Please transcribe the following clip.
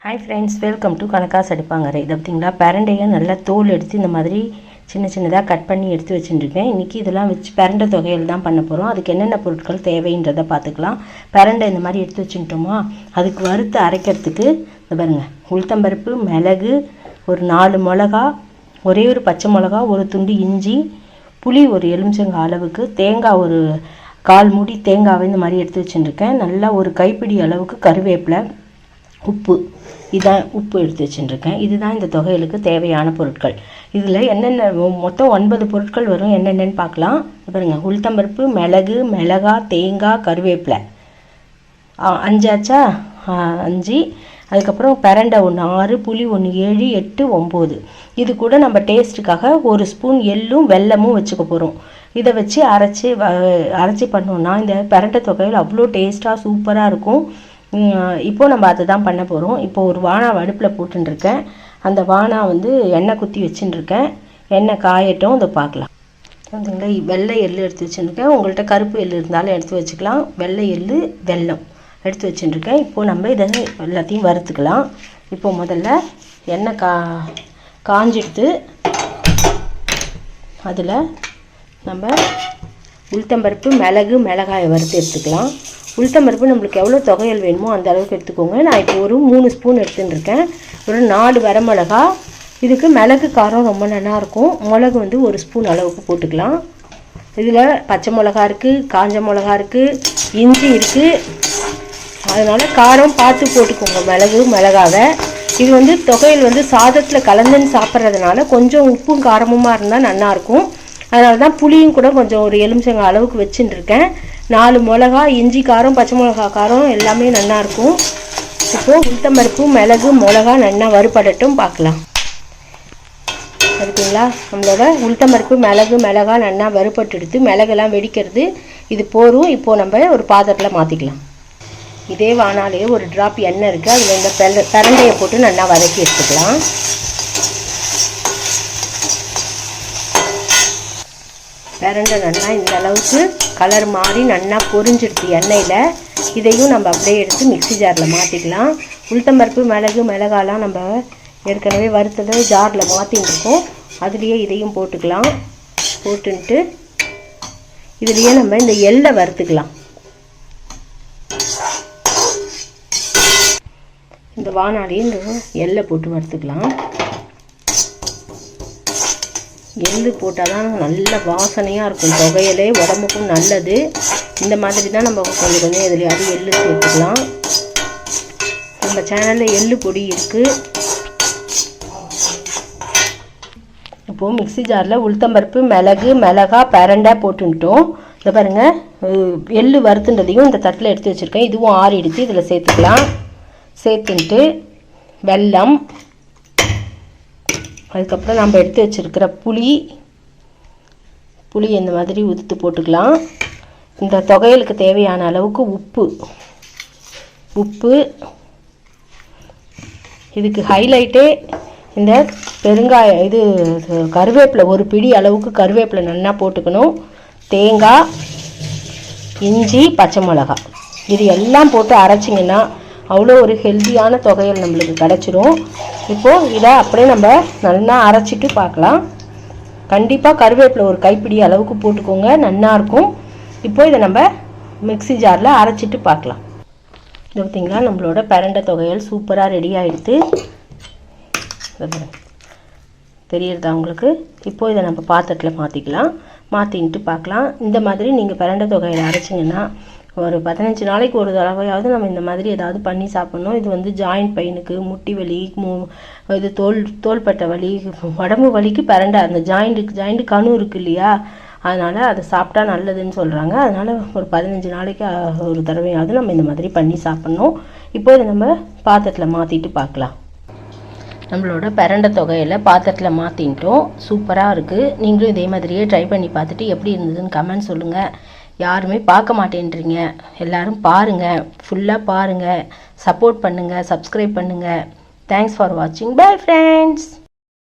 Hi friends, welcome to கனகாஸ் அடுப்பாங்கரை. இதை பார்த்திங்களா, பிரண்டையை நல்லா தோல் எடுத்து இந்த மாதிரி சின்ன சின்னதாக கட் பண்ணி எடுத்து வச்சுட்டுருக்கேன். இன்றைக்கி இதெல்லாம் வச்சு பிரண்டை தொகையில் தான் பண்ண போகிறோம். அதுக்கு என்னென்ன பொருட்கள் தேவைன்றதை பார்த்துக்கலாம். பிரண்டை இந்த மாதிரி எடுத்து வச்சுட்டோமா, அதுக்கு வறுத்து அரைக்கிறதுக்கு இந்த பாருங்க, உளுத்தம்பருப்பு, மிளகு, ஒரு 4 மிளகா, ஒரே ஒரு பச்சை மிளகா, ஒரு துண்டு இஞ்சி, புளி ஒரு எலுமிச்சங்காய் அளவுக்கு, தேங்காய் ஒரு 1/4 மூடி தேங்காவை இந்த மாதிரி எடுத்து வச்சுட்டுருக்கேன். நல்லா ஒரு கைப்பிடி அளவுக்கு கருவேப்பிலை, உப்பு, இதான் உப்பு எடுத்து வச்சுட்டுருக்கேன். இதுதான் இந்த தொகைகளுக்கு தேவையான பொருட்கள். இதில் என்னென்ன மொத்தம் 9 பொருட்கள் வரும். என்னென்னு பார்க்கலாம். பாருங்க, உளுத்தம்பருப்பு, மிளகு, மிளகாய், தேங்காய், கருவேப்பிலை 5 ஆச்சா, 5. அதுக்கப்புறம் பிரண்டை 1 6, புளி 1 7, 8 9. இது கூட நம்ம டேஸ்ட்டுக்காக 1 ஸ்பூன் எள்ளும் வெல்லமும் வச்சுக்க போகிறோம். இதை வச்சு அரைச்சி பண்ணோன்னா இந்த பிரண்டை தொகையில் அவ்வளோ டேஸ்ட்டாக சூப்பராக இருக்கும். இப்போது நம்ம அதை தான் பண்ண போகிறோம். இப்போது ஒரு வானா அடுப்பில் போட்டுருக்கேன். அந்த வானா எண்ணெய் குத்தி வச்சுட்டுருக்கேன். எண்ணெய் காயட்டும், அதை பார்க்கலாம். வந்துங்களா, வெள்ளை எள்ளு எடுத்து வச்சுருக்கேன். உங்கள்கிட்ட கருப்பு எள்ளு இருந்தாலும் எடுத்து வச்சுக்கலாம். வெள்ளை எள்ளு, வெல்லம் எடுத்து வச்சுட்டுருக்கேன். இப்போது நம்ம இதை எல்லாத்தையும் வறுத்துக்கலாம். இப்போது முதல்ல எண்ணெய் காஞ்சிடுத்து அதில் நம்ம உளுத்தம்பருப்பு, மிளகு, மிளகாயை வறுத்து எடுத்துக்கலாம். உளுத்தம்பருப்பு நம்மளுக்கு எவ்வளோ தொகையல் வேணுமோ அந்த அளவுக்கு எடுத்துக்கோங்க. நான் இப்போ ஒரு 3 ஸ்பூன் எடுத்துட்டுருக்கேன். ஒரு 4 வரமிளகா. இதுக்கு மிளகு காரம் ரொம்ப நல்லாயிருக்கும். மிளகு 1 ஸ்பூன் அளவுக்கு போட்டுக்கலாம். இதில் பச்சை மிளகா இருக்குது, காஞ்ச மிளகா இருக்குது, இஞ்சி இருக்குது. அதனால் காரம் பார்த்து போட்டுக்கோங்க மிளகு மிளகாவை. இது தொகையில் சாதத்தில் கலந்துன்னு சாப்பிட்றதுனால கொஞ்சம் உப்பும் காரமுமாக இருந்தால் நல்லாயிருக்கும். அதனால தான் புளியும் கூட கொஞ்சம் ஒரு எலுமிச்சங்காய் அளவுக்கு வச்சுட்டுருக்கேன். 4 மிளகா, இஞ்சி காரம், பச்சை மிளகா காரம் எல்லாமே நல்லாயிருக்கும். இப்போது உளுத்தம்பருப்பு, மிளகு, மிளகா நல்லா வறுபடட்டும், பார்க்கலாம். அதுக்குங்களா, நம்மளோட உளுத்தம்பருப்பு, மிளகு, மிளகா நல்லா வறுபட்டு மிளகெல்லாம் வெடிக்கிறது. இது போரும். இப்போது நம்ம ஒரு பாத்திரத்தில் மாற்றிக்கலாம். இதே வானாலேயே ஒரு ட்ராப் எண்ணெய் இருக்குது. அதில் இந்த பிரண்டையை போட்டு நல்லா வதக்கி எடுத்துக்கலாம். பிரண்டை நல்லா இந்த அளவுக்கு கலர் மாறி நல்லா பொரிஞ்சிடுச்சு எண்ணெயில். இதையும் நம்ம அப்படியே எடுத்து மிக்ஸி ஜாரில் மாற்றிக்கலாம். உளுத்தம்பருப்பு, மிளகு, மிளகாலாம் நம்ம ஏற்கனவே வறுத்ததை ஜாரில் மாற்றிட்டுருக்கோம். அதுலேயே இதையும் போட்டுக்கலாம். போட்டுன்ட்டு இதுலேயே நம்ம இந்த எள்ளை வறுத்துக்கலாம். இந்த வானாலேயே இந்த எள்ளை போட்டு வறுத்துக்கலாம். எள்ளு போட்டால் தான் நல்ல வாசனையாக இருக்கும். தொகையிலே உடம்புக்கும் நல்லது. இந்த மாதிரி தான் நம்ம கொஞ்சம் கொஞ்சம் எதுலையாவது எள்ளு சேர்த்துக்கலாம். நம்ம சேனலில் எள்ளு பொடி இருக்குது. இப்போது மிக்ஸி ஜாரில் உளுத்தம்பருப்பு, மிளகு, மிளகா, பிரண்டை போட்டுட்டோம். இதை பாருங்கள், எள்ளு வறுத்துன்றதையும் இந்த தட்டில் எடுத்து வச்சுருக்கேன். இதுவும் ஆறிடுச்சு. இதில் சேர்த்துக்கலாம். சேர்த்துட்டு வெல்லம், அதுக்கப்புறம் நம்ம எடுத்து வச்சுருக்கிற புளி இந்த மாதிரி உதுத்து போட்டுக்கலாம். இந்த தொகையலுக்கு தேவையான அளவுக்கு உப்பு. இதுக்கு ஹைலைட்டே இந்த பெருங்காயம், இது கருவேப்பிலை, ஒரு பிடி அளவுக்கு கருவேப்பிலை நல்லா போட்டுக்கணும். தேங்காய், இஞ்சி, பச்சை மிளகா, இது எல்லாம் போட்டு அரைச்சிங்கன்னா அவ்வளோ ஒரு ஹெல்த்தியான தொகையல் நம்மளுக்கு கிடச்சிரும். இப்போது இதை அப்படியே நம்ம நல்லா அரைச்சிட்டு பார்க்கலாம். கண்டிப்பாக கருவேப்பிலை ஒரு கைப்பிடி அளவுக்கு போட்டுக்கோங்க, நல்லாயிருக்கும். இப்போ இதை நம்ம மிக்ஸி ஜாரில் அரைச்சிட்டு பார்க்கலாம். இது பார்த்திங்களா, நம்மளோட பிரண்டை தொகையல் சூப்பராக ரெடி ஆகிடுது. தெரியுறதா உங்களுக்கு? இப்போது இதை நம்ம பாத்திரத்தில் மாற்றிக்கலாம். மாற்றின்ட்டு பார்க்கலாம். இந்த மாதிரி நீங்கள் பிரண்டை தொகையில் அரைச்சிங்கன்னா ஒரு 15 நாளைக்கு ஒரு தடவையாவது நம்ம இந்த மாதிரி ஏதாவது பண்ணி சாப்பிட்ணும். இது ஜாயிண்ட் பெயினுக்கு, முட்டி வலி, இது தோள்பட்டை வலி, உடம்பு வலிக்கு பிரண்டை, அந்த ஜாயிண்ட்டு கணு இருக்குது இல்லையா, அதனால் அதை சாப்பிட்டா நல்லதுன்னு சொல்கிறாங்க. அதனால் ஒரு 15 நாளைக்கு ஒரு தடவையாவது நம்ம இந்த மாதிரி பண்ணி சாப்பிட்ணும். இப்போ இதை நம்ம பாத்திரத்தில் மாற்றிட்டு பார்க்கலாம். நம்மளோட பிரண்டை தொகையில் பாத்திரத்தில் மாற்றிட்டோம். சூப்பராக இருக்குது. நீங்களும் இதே மாதிரியே ட்ரை பண்ணி பார்த்துட்டு எப்படி இருந்ததுன்னு கமெண்ட் சொல்லுங்கள். யாருமே பார்க்க மாட்டேன்றீங்க, எல்லோரும் பாருங்கள், ஃபுல்லாக பாருங்கள், சப்போர்ட் பண்ணுங்கள், சப்ஸ்கிரைப் பண்ணுங்கள். தேங்க்ஸ் ஃபார் வாட்சிங். Bye friends.